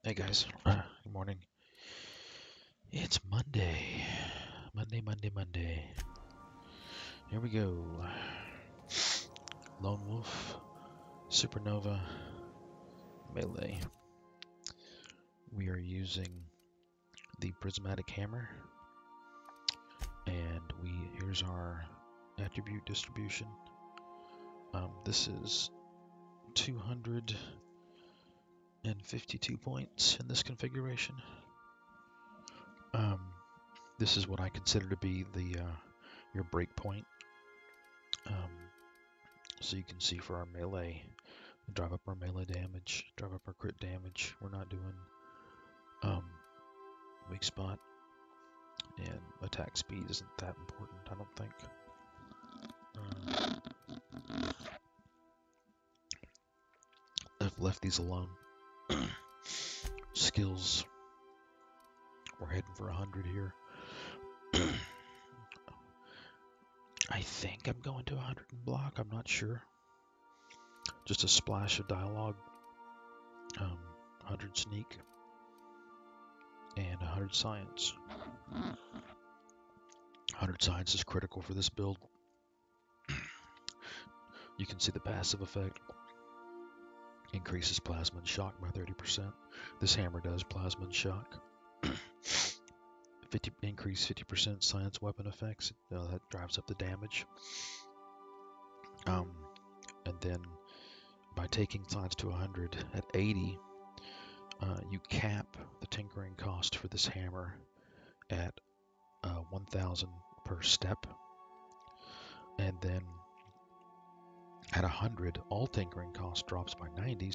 Hey guys, good morning. It's Monday. Monday. Here we go. Lonewolf, Supernova, Melee. We are using the Prismatic Hammer, and here's our attribute distribution. This is 252 points in this configuration. This is what I consider to be your break point. So you can see for our melee, drive up our melee damage, drive up our crit damage. We're not doing weak spot, and attack speed isn't that important, I don't think. I've left these alone. Skills, we're heading for 100 here. I think I'm going to 100 in block, I'm not sure. Just a splash of dialogue, 100 sneak, and 100 science. 100 science is critical for this build. You can see the passive effect. Increases plasma and shock by 30%. This hammer does plasma and shock. 50% science weapon effects. That drives up the damage. And then by taking science to 100 at 80, you cap the tinkering cost for this hammer at 1,000 per step. And then at 100, all tinkering cost drops by 90.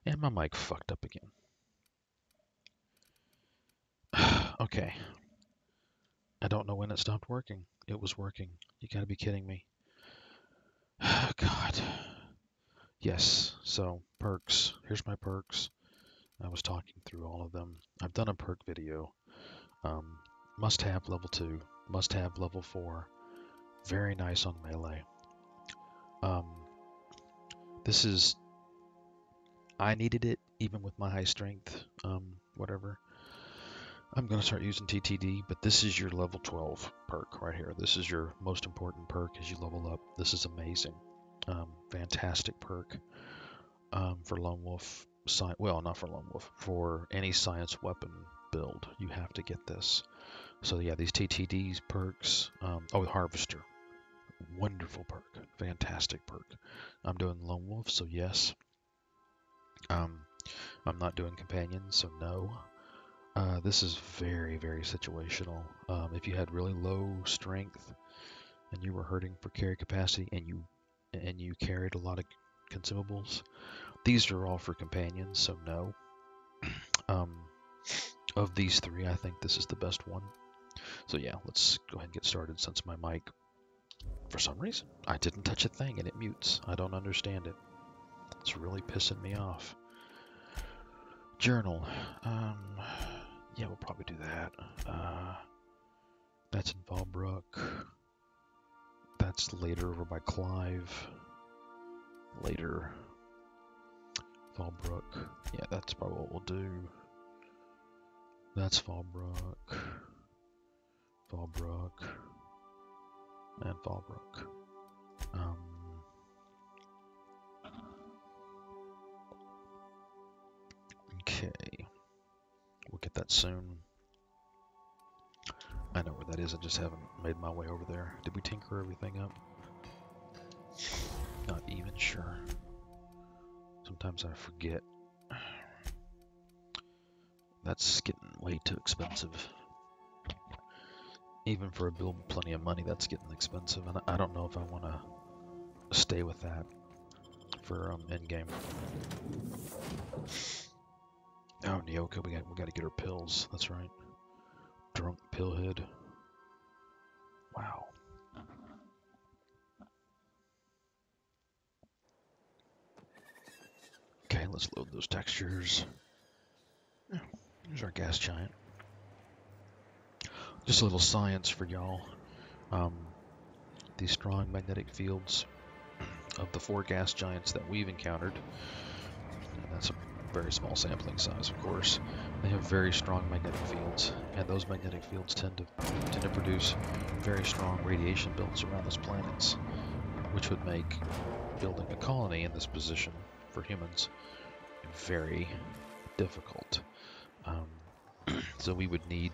And my mic fucked up again. Okay. I don't know when it stopped working. It was working. You gotta be kidding me. God. Yes, so perks. Here's my perks. I was talking through all of them. I've done a perk video. Must have level 2, must have level 4. Very nice on melee. This is, I needed it even with my high strength, whatever. I'm going to start using TTD, but this is your level 12 perk right here. This is your most important perk as you level up. This is amazing. Fantastic perk for Lonewolf. Well, not for Lonewolf. For any science weapon build, you have to get this. So yeah, these TTDs perks. Oh, Harvester. Wonderful perk. Fantastic perk. I'm doing Lonewolf, so yes. I'm not doing Companions, so no. This is very, very situational. If you had really low strength and you were hurting for carry capacity and you carried a lot of consumables, these are all for Companions, so no. Of these three, I think this is the best one. So yeah, let's go ahead and get started since my mic, for some reason, I didn't touch a thing and it mutes. I don't understand it. It's really pissing me off. Journal. Yeah, we'll probably do that. That's in Fallbrook. That's later over by Clive. Later. Fallbrook. Yeah, that's probably what we'll do. That's Fallbrook. Fallbrook. And Fallbrook. Okay. We'll get that soon. I know where that is, I just haven't made my way over there. Did we tinker everything up? Not even sure. Sometimes I forget. That's getting way too expensive. Even for a build with plenty of money, that's getting expensive, and I don't know if I want to stay with that for endgame. Oh, Nyoka, we got to get her pills. That's right. Drunk pillhead. Wow. Okay, let's load those textures. Here's our gas giant. Just a little science for y'all. These strong magnetic fields of the 4 gas giants that we've encountered, and that's a very small sampling size, of course, they have very strong magnetic fields, and those magnetic fields tend to produce very strong radiation belts around those planets, which would make building a colony in this position for humans very difficult. So we would need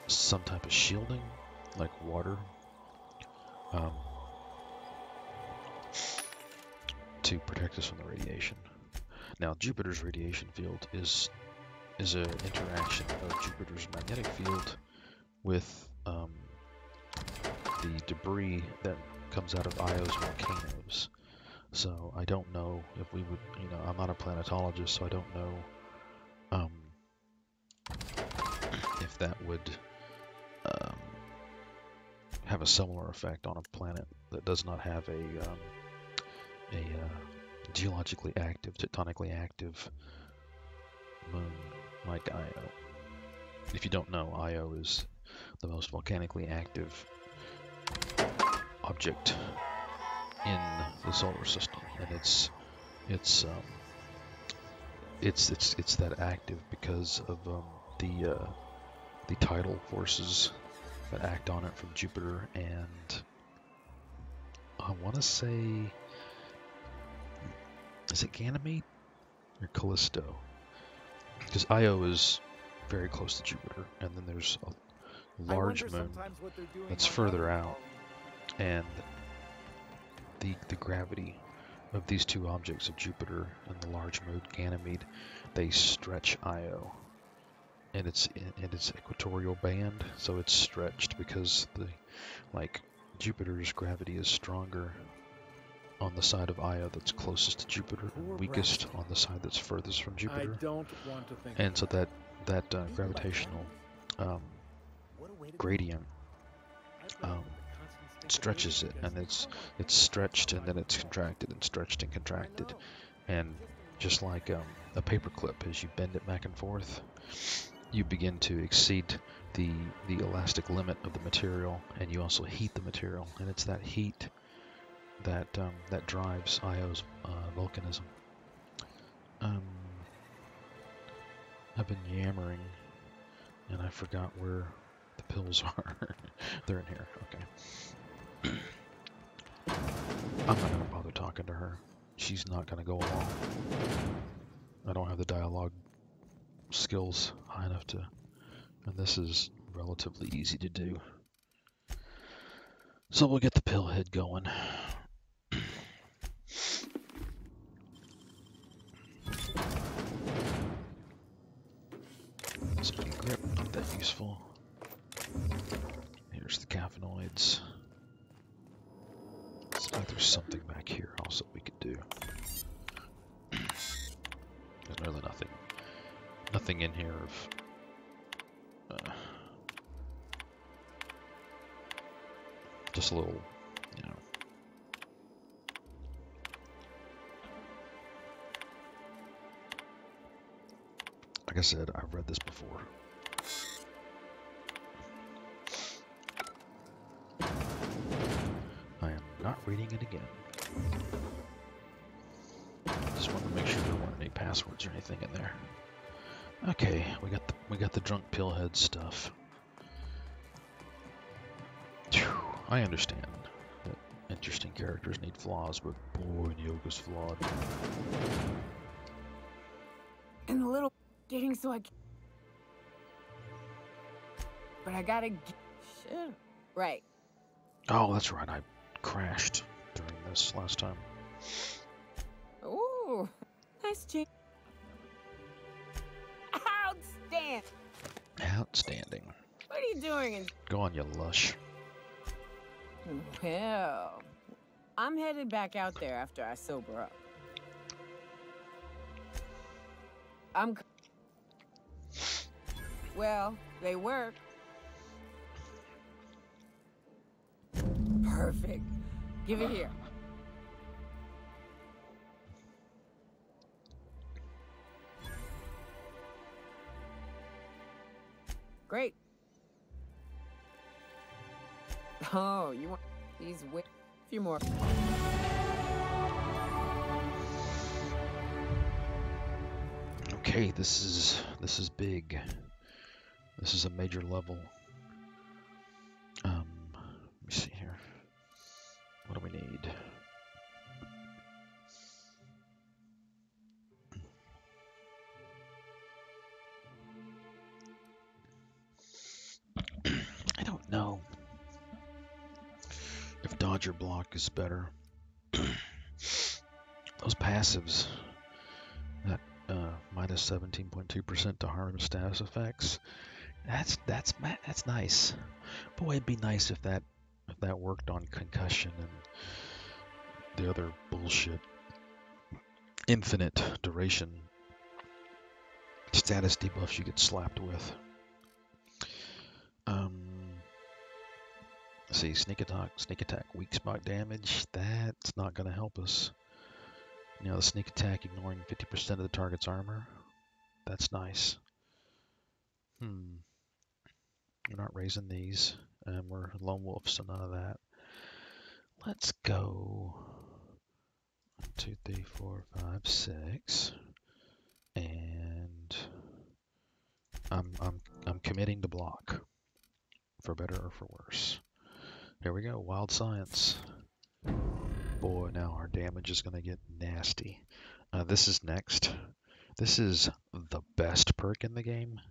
some type of shielding, like water, to protect us from the radiation. Now, Jupiter's radiation field is an interaction of Jupiter's magnetic field with the debris that comes out of Io's volcanoes. So I don't know if we would, I'm not a planetologist, so I don't know if that would have a similar effect on a planet that does not have a geologically active, tectonically active moon like Io. If you don't know, Io is the most volcanically active object in the solar system, and it's that active because of the tidal forces that act on it from Jupiter, and I want to say, is it Ganymede or Callisto? Because Io is very close to Jupiter, and then there's a large moon that's further out, and the gravity of these two objects of Jupiter and the large moon Ganymede, they stretch Io, and it's in its equatorial band, so it's stretched because Jupiter's gravity is stronger on the side of Io that's closest to Jupiter, and weakest on the side that's furthest from Jupiter. I don't want to think. And so that gravitational gradient stretches it, and it's stretched and then it's contracted and stretched and contracted, and just like a paper clip, as you bend it back and forth, you begin to exceed the elastic limit of the material, and you also heat the material, and it's that heat that that drives Io's volcanism. I've been yammering, and I forgot where the pills are. They're in here. Okay. I'm not gonna bother talking to her. She's not gonna go along. I don't have the dialogue skills high enough to, and this is relatively easy to do. So we'll get the pill head going. Speed grip, not that useful. Here's the caffeinoids. Looks like there's something back here also we could do. There's really nothing in here of just a little, you know. Like I said, I've read this before. I am not reading it again. Just wanted to make sure there weren't any passwords or anything in there. Okay, we got the drunk pillhead stuff. Whew, I understand that interesting characters need flaws, but boy, Yoga's flawed. And a little getting so I. But I gotta. Shit. Right. Oh, that's right. I crashed during this last time. Ooh, nice change. Outstanding. Outstanding. What are you doing? Go on, you lush. Well, I'm headed back out there after I sober up. Well, they work. Perfect. Give it here. Great. Oh, you want these a few more. Okay, this is big. This is a major level. Let me see here. What do we need? I don't know if dodge or block is better. Those passives, that minus 17.2% to harm status effects, that's nice. Boy, it'd be nice if that worked on concussion and the other bullshit. Infinite duration status debuffs you get slapped with. Let's see, sneak attack, weak spot damage. That's not going to help us. You know, the sneak attack ignoring 50% of the target's armor. That's nice. We're not raising these, and we're Lonewolf, so none of that. Let's go 1, 2, 3, 4, 5, 6, and I'm committing to block, for better or for worse. Here we go, wild science. Boy, now our damage is going to get nasty. This is next. This is the best perk in the game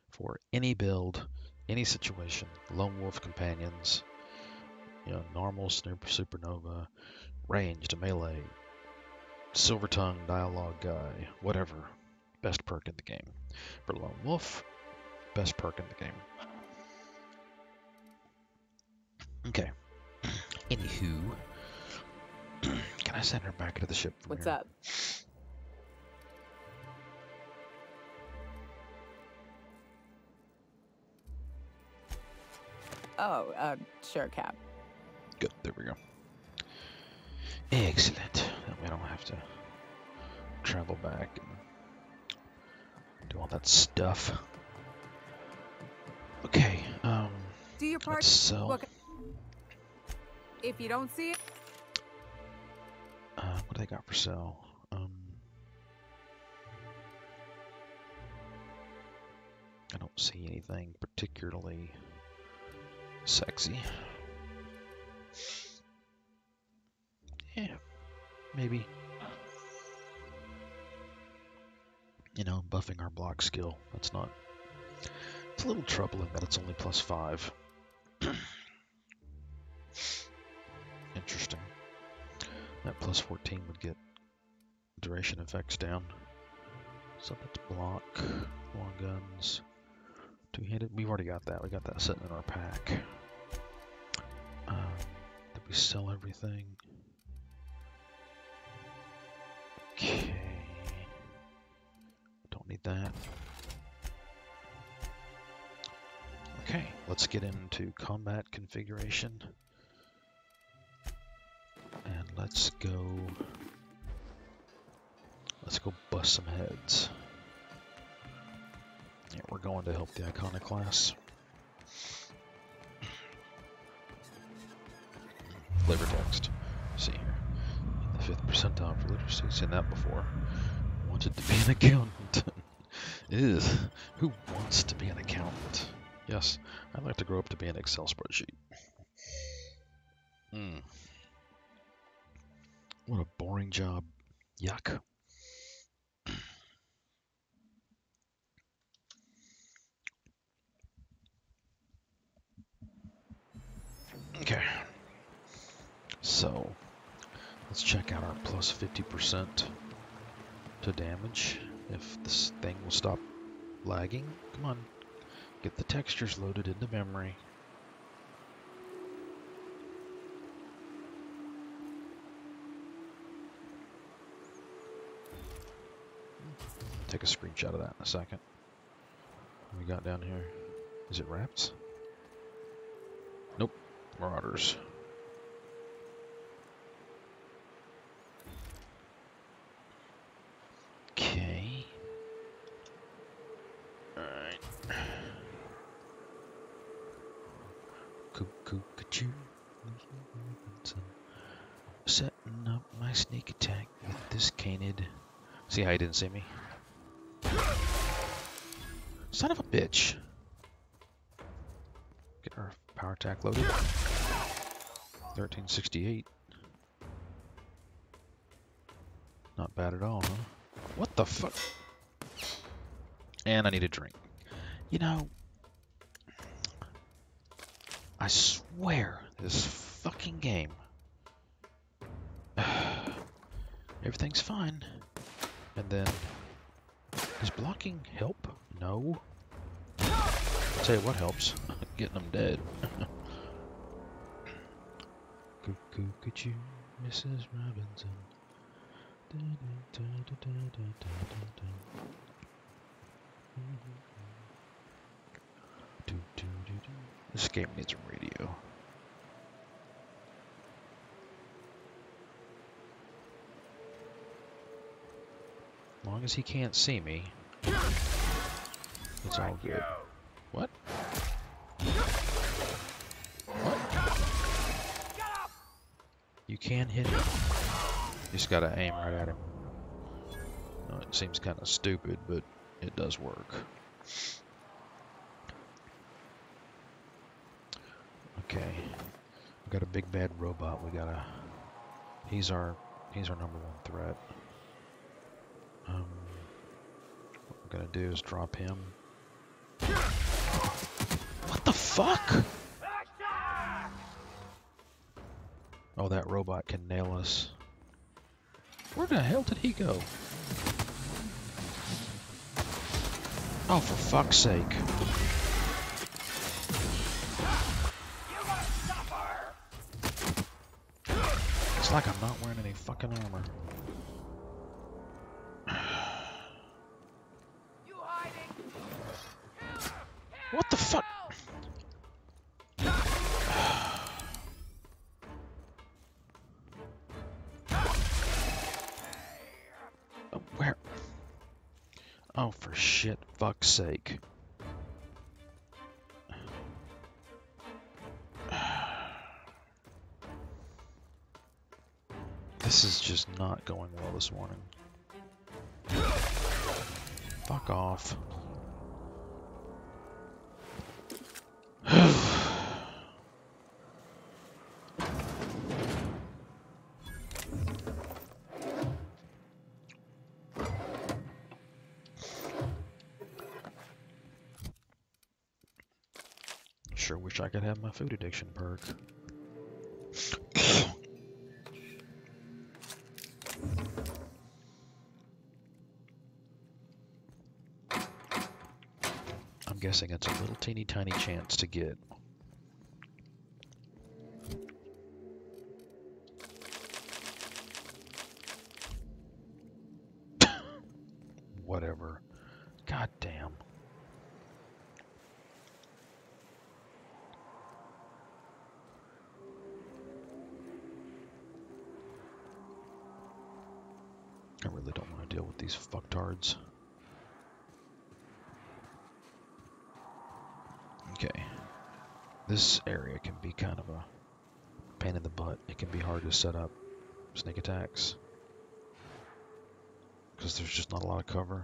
for any build, any situation. Lone Wolf companions, you know, normal supernova, ranged, melee, silver tongue, dialogue guy, whatever. Best perk in the game. For Lone Wolf, best perk in the game. Okay. Anywho, Can I send her back into the ship from What's here? up? Oh, sure, Cap. Good. There we go. Excellent. Then we don't have to travel back and do all that stuff. Okay. Do your part. Let's sell. Look, if you don't see it, What do they got for sale? I don't see anything particularly sexy. Yeah, maybe. You know, buffing our block skill. That's not. It's a little troubling that it's only +5. Interesting. That +14 would get duration effects down. So that's block, long guns, two-handed. We've already got that. We got that sitting in our pack. Did we sell everything? Okay. Don't need that. Okay, let's get into combat configuration. And let's go bust some heads. Yeah, we're going to help the Iconoclast. Flavor text. See here. In the 5th percentile for literacy. Seen that before. Wanted to be an accountant. Ew. Who wants to be an accountant? Yes, I'd like to grow up to be an Excel spreadsheet. What a boring job. Yuck. Okay. So, let's check out our plus 50% to damage. If this thing will stop lagging. Come on. Get the textures loaded into memory. Take a screenshot of that in a second. What we got down here? Is it rats? Nope. Marauders. Okay. Alright. Cuckoo-ca-choo. Setting up my sneak attack with this canid. See how he didn't see me? Son of a bitch. Get our power attack loaded. 1368. Not bad at all, huh? What the fuck? And I need a drink. You know, I swear this fucking game. Everything's fine. And then, does blocking help? No. I'll tell you what helps. Getting them dead. Cuckoo-ca-choo, Mrs. Robinson. This game needs a radio. As long as he can't see me, it's all good. What? What? You can hit him. You just gotta aim right at him. No, it seems kind of stupid, but it does work. Okay, we got a big bad robot. We gotta. He's our #1 threat. What we're gonna do is drop him. What the fuck? Oh, that robot can nail us. Where the hell did he go? Oh, for fuck's sake. It's like I'm not wearing any fucking armor. You hiding? What the fuck? Oh, where? Oh, for shit, fuck's sake. This is just not going well this morning. Fuck off. Sure wish I could have my food addiction perk. I'm guessing it's a little teeny tiny chance to get. Whatever. God damn. I really don't want to deal with these fucktards. Okay. This area can be kind of a pain in the butt. It can be hard to set up sneak attacks because there's just not a lot of cover.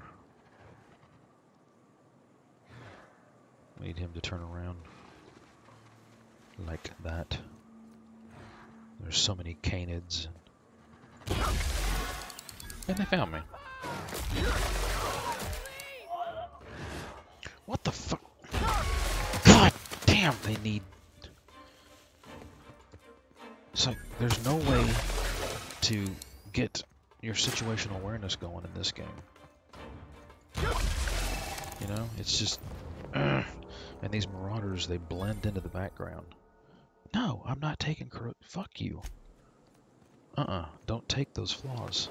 We need him to turn around like that. There's so many canids. And they found me. What the fuck? God damn, they need... It's like, there's no way to get your situational awareness going in this game. You know, it's just... And these marauders, they blend into the background. No, I'm not taking... Fuck you. Don't take those flaws.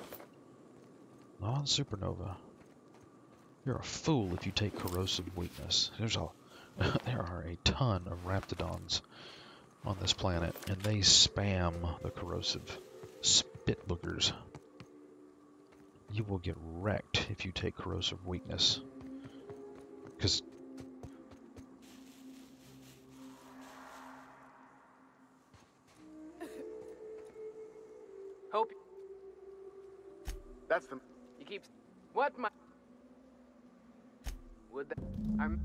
Not on Supernova. You're a fool if you take corrosive weakness. There are a ton of raptidons on this planet, and they spam the corrosive spit boogers. You will get wrecked if you take corrosive weakness. Because... Hope. That's the. You keep. What my. Would that. I'm.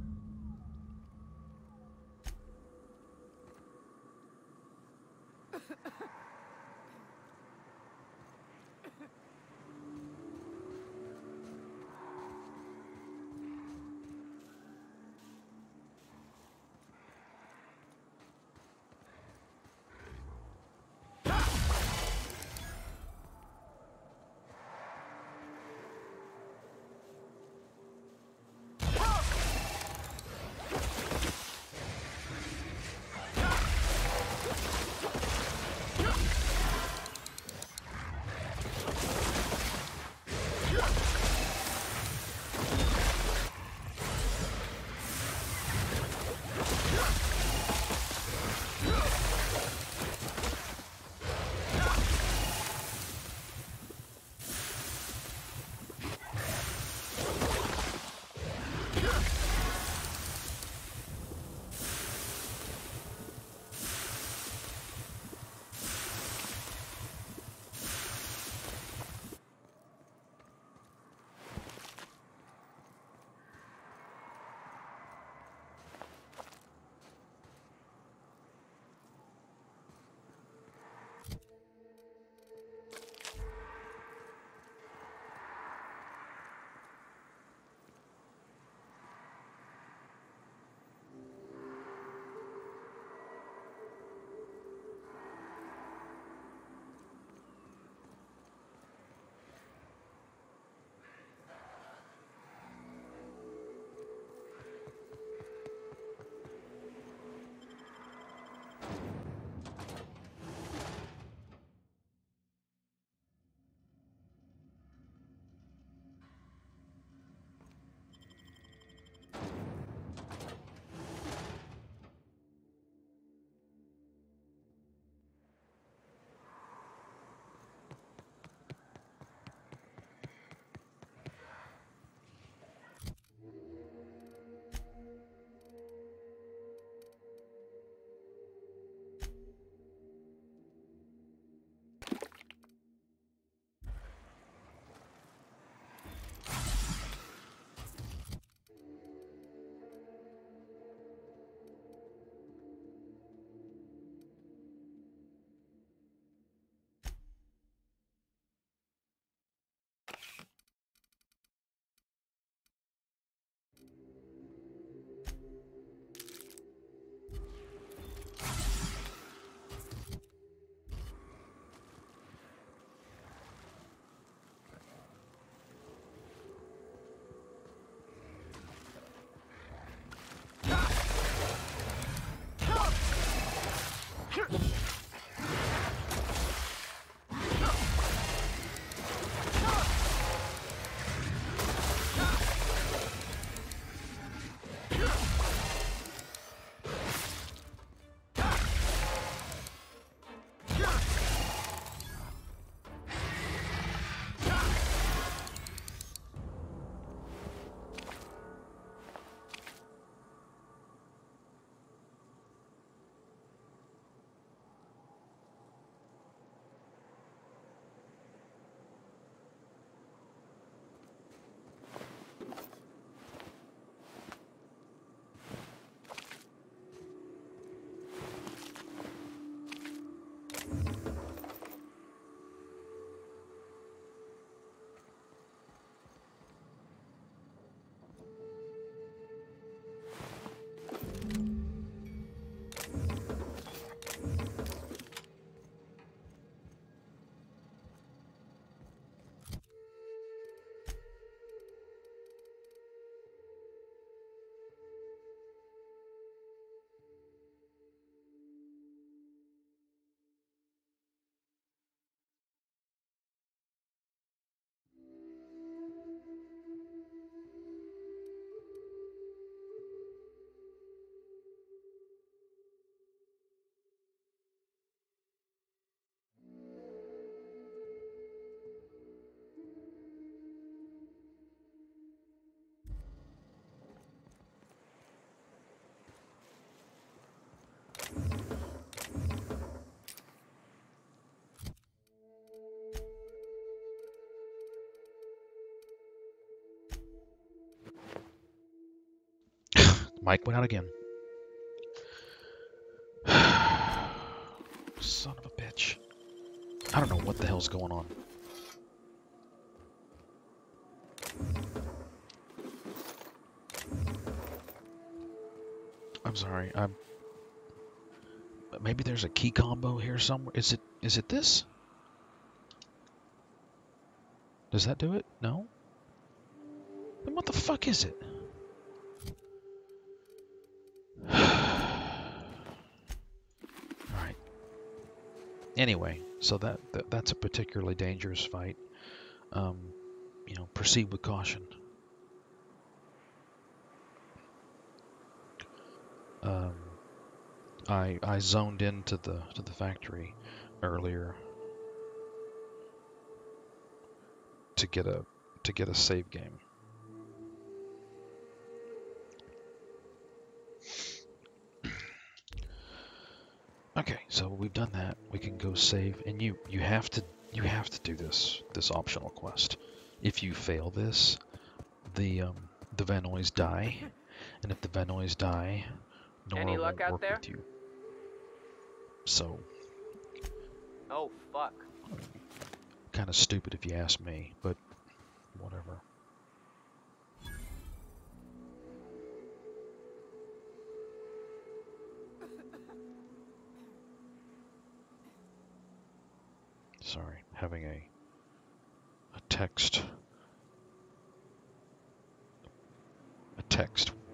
Mike went out again. Son of a bitch. I don't know what the hell's going on. I'm sorry. Maybe there's a key combo here somewhere. Is it this? Does that do it? No? Then what the fuck is it? Alright. Anyway, so that's a particularly dangerous fight. You know, proceed with caution. I zoned into the factory earlier to get a save game. Okay, so we've done that. We can go save, and you have to do this optional quest. If you fail this, the Vanoys die, and if the Vanoys die, Nora Any luck won't out work there? with you. So, Oh, fuck. kind of stupid if you ask me, but whatever. Sorry, having a text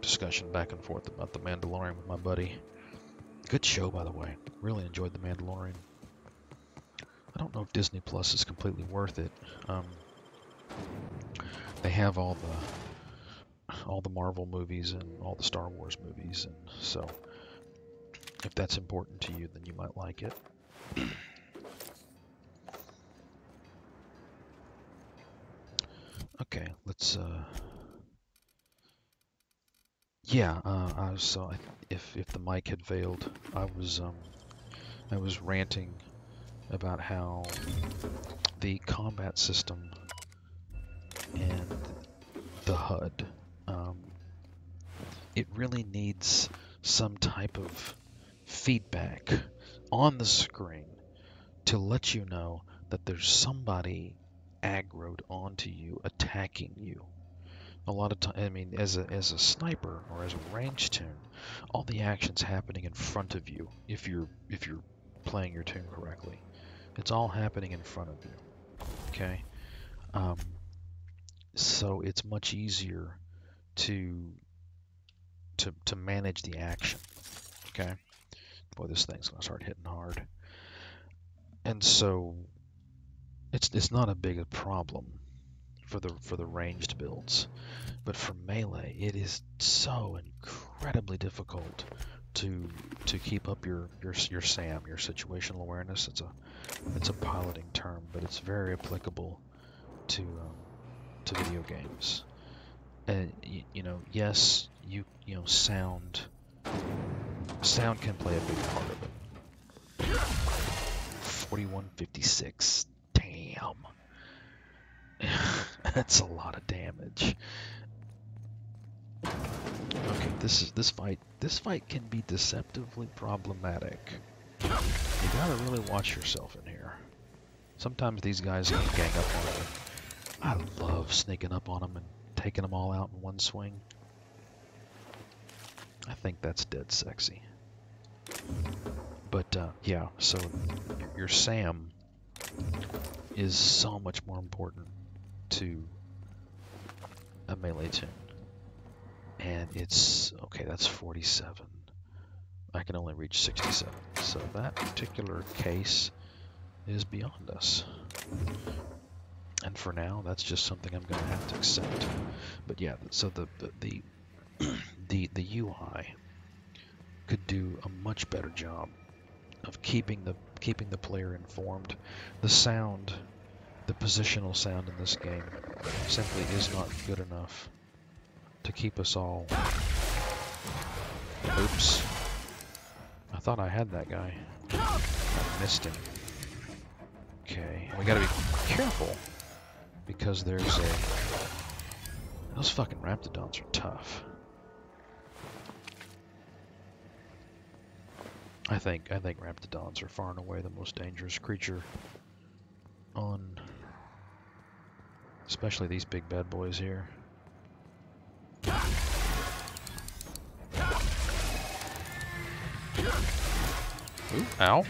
discussion back and forth about The Mandalorian with my buddy. Good show, by the way. Really enjoyed The Mandalorian. I don't know if Disney Plus is completely worth it. They have all the Marvel movies and all the Star Wars movies, and so if that's important to you, then you might like it. Okay, let's yeah, if the mic had failed, I was ranting about how the combat system and the HUD, it really needs some type of feedback on the screen to let you know that there's somebody aggroed onto you, attacking you. A lot of time, I mean, as a sniper or as a range tune, all the action's happening in front of you. If you're playing your tune correctly, it's all happening in front of you. Okay, so it's much easier to manage the action. Okay, boy, this thing's gonna start hitting hard, and so it's not a big a problem for the ranged builds. But for melee, it is so incredibly difficult to keep up your SAM, your situational awareness. It's a piloting term, but it's very applicable to video games. And you know, yes, you know, sound can play a big part of it. 4156, damn, that's a lot of damage. Okay, this fight can be deceptively problematic. You gotta really watch yourself in here. Sometimes these guys can gang up on you. I love sneaking up on them and taking them all out in one swing. I think that's dead sexy. But yeah, so your SAM is so much more important to a melee tune. And it's, okay, that's 47. I can only reach 67. So that particular case is beyond us. And for now, that's just something I'm going to have to accept. But yeah, so the UI could do a much better job of keeping the player informed. The sound, the positional sound in this game simply is not good enough to keep us all. Oops. I thought I had that guy. I missed him. Okay, we gotta be careful because there's those fucking Raptidons are tough. I think Raptidons are far and away the most dangerous creature on, especially these big bad boys here. Ooh, ow.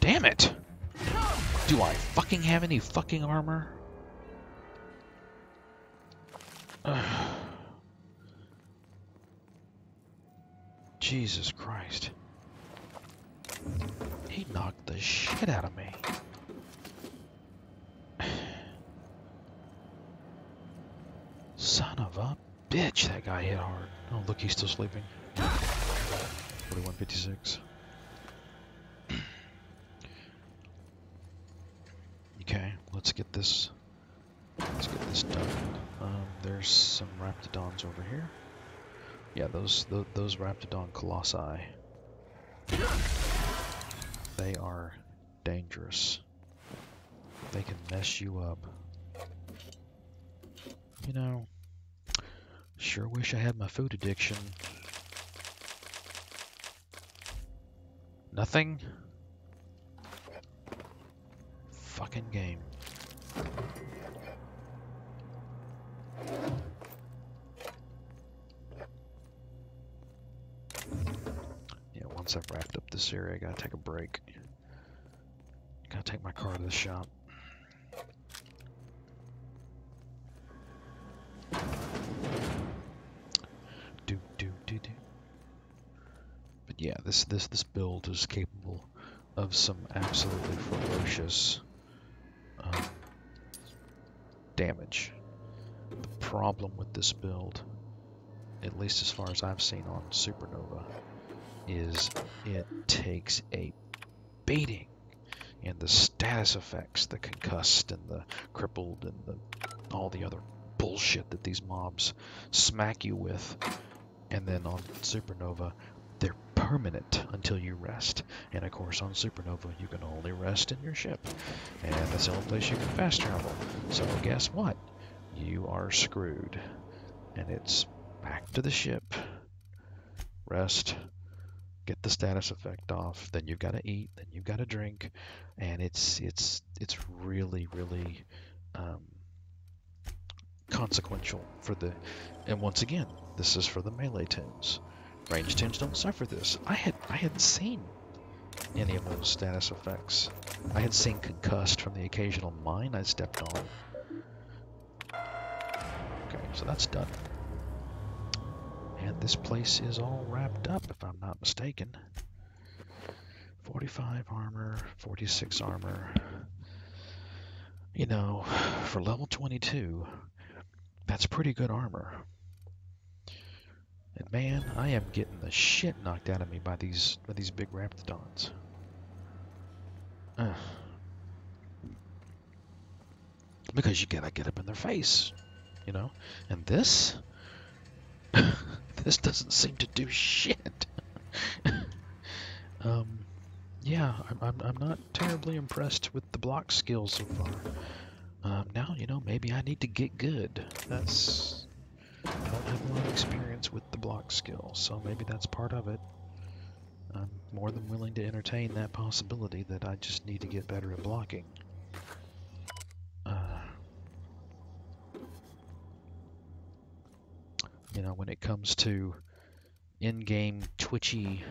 Damn it! Do I fucking have any fucking armor? Jesus Christ. He knocked the shit out of me. Son of a bitch, that guy hit hard. Oh, look, he's still sleeping. 4156. Okay, let's get this done. There's some Raptidons over here. Yeah, those Raptidon Colossi. They are dangerous. They can mess you up. You know, sure wish I had my food addiction. Nothing? Fucking game. Yeah, once I've wrapped up this area, I gotta take a break. Gotta take my car to the shop. But yeah, this build is capable of some absolutely ferocious damage. The problem with this build, at least as far as I've seen on Supernova, is it takes a beating. And the status effects, the concussed and the crippled and all the other bullshit that these mobs smack you with. And then on Supernova, they're permanent until you rest. And of course on Supernova, you can only rest in your ship. And that's the only place you can fast travel. So guess what? You are screwed. And it's back to the ship. Rest. Get the status effect off, then you've got to eat, then you've got to drink, and it's really consequential for the. And once again, this is for the melee tunes. Range tunes don't suffer this. I hadn't seen any of those status effects. I had seen concussed from the occasional mine I stepped on. Okay, so that's done. And this place is all wrapped up, if I'm not mistaken. 45 armor, 46 armor. You know, for level 22, that's pretty good armor. And man, I am getting the shit knocked out of me by these big Raptidons. Because you gotta get up in their face, you know? And this... this doesn't seem to do shit. Yeah, I'm not terribly impressed with the block skills so far. Now, you know, maybe I need to get good. I don't have a lot of experience with the block skills, so maybe that's part of it. I'm more than willing to entertain that possibility that I just need to get better at blocking. You know, when it comes to in-game twitchy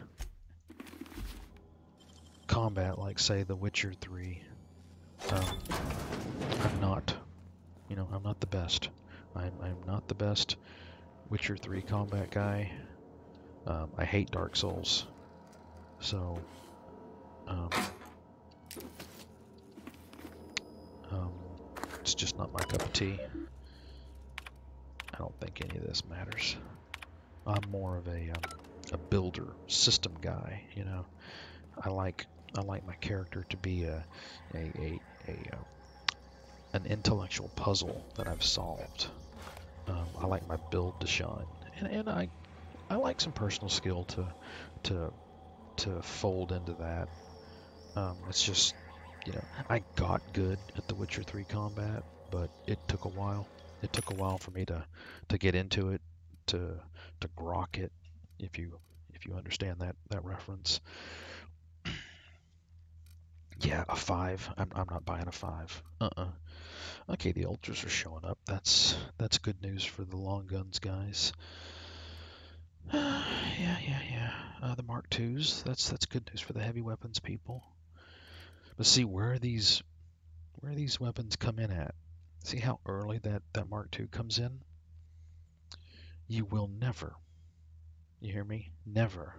combat, like say The Witcher 3, I'm not the best. I'm not the best Witcher 3 combat guy. I hate Dark Souls, so it's just not my cup of tea. I don't think any of this matters. I'm more of a builder, system guy. You know, I like my character to be an intellectual puzzle that I've solved. I like my build to shine, and I like some personal skill to fold into that. It's just, you know, I got good at The Witcher 3 combat, but it took a while. It took a while for me to get into it, to grok it, if you if you understand that reference. Yeah, a 5. I'm not buying a 5. Okay, the ultras are showing up. That's good news for the long guns guys. Yeah. The Mark IIs. That's good news for the heavy weapons people. But see where these weapons come in at. See how early that Mark II comes in? You will never, you hear me? Never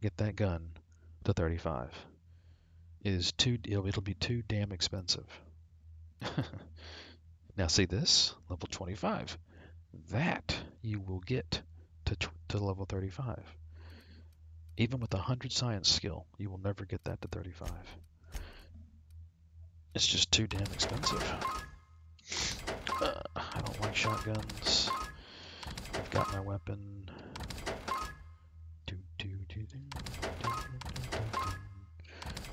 get that gun to 35. It'll be too damn expensive. Now see this, level 25. That you will get to level 35. Even with 100 science skill, you will never get that to 35. It's just too damn expensive. I don't like shotguns. I've got my weapon.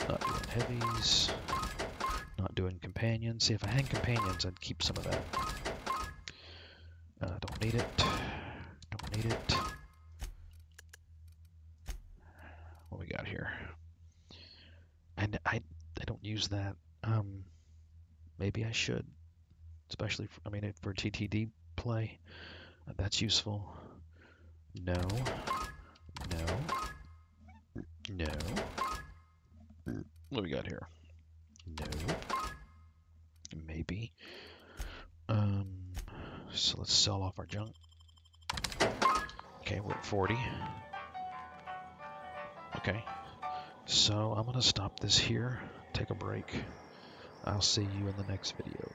Not doing heavies. Not doing companions. See, if I had companions, I'd keep some of that. Don't need it. Don't need it. What we got here? And I don't use that. Maybe I should. Especially, for TTD play. That's useful. No. What we got here? No. Maybe. So let's sell off our junk. Okay, we're at 40. Okay. So I'm going to stop this here. Take a break. I'll see you in the next video.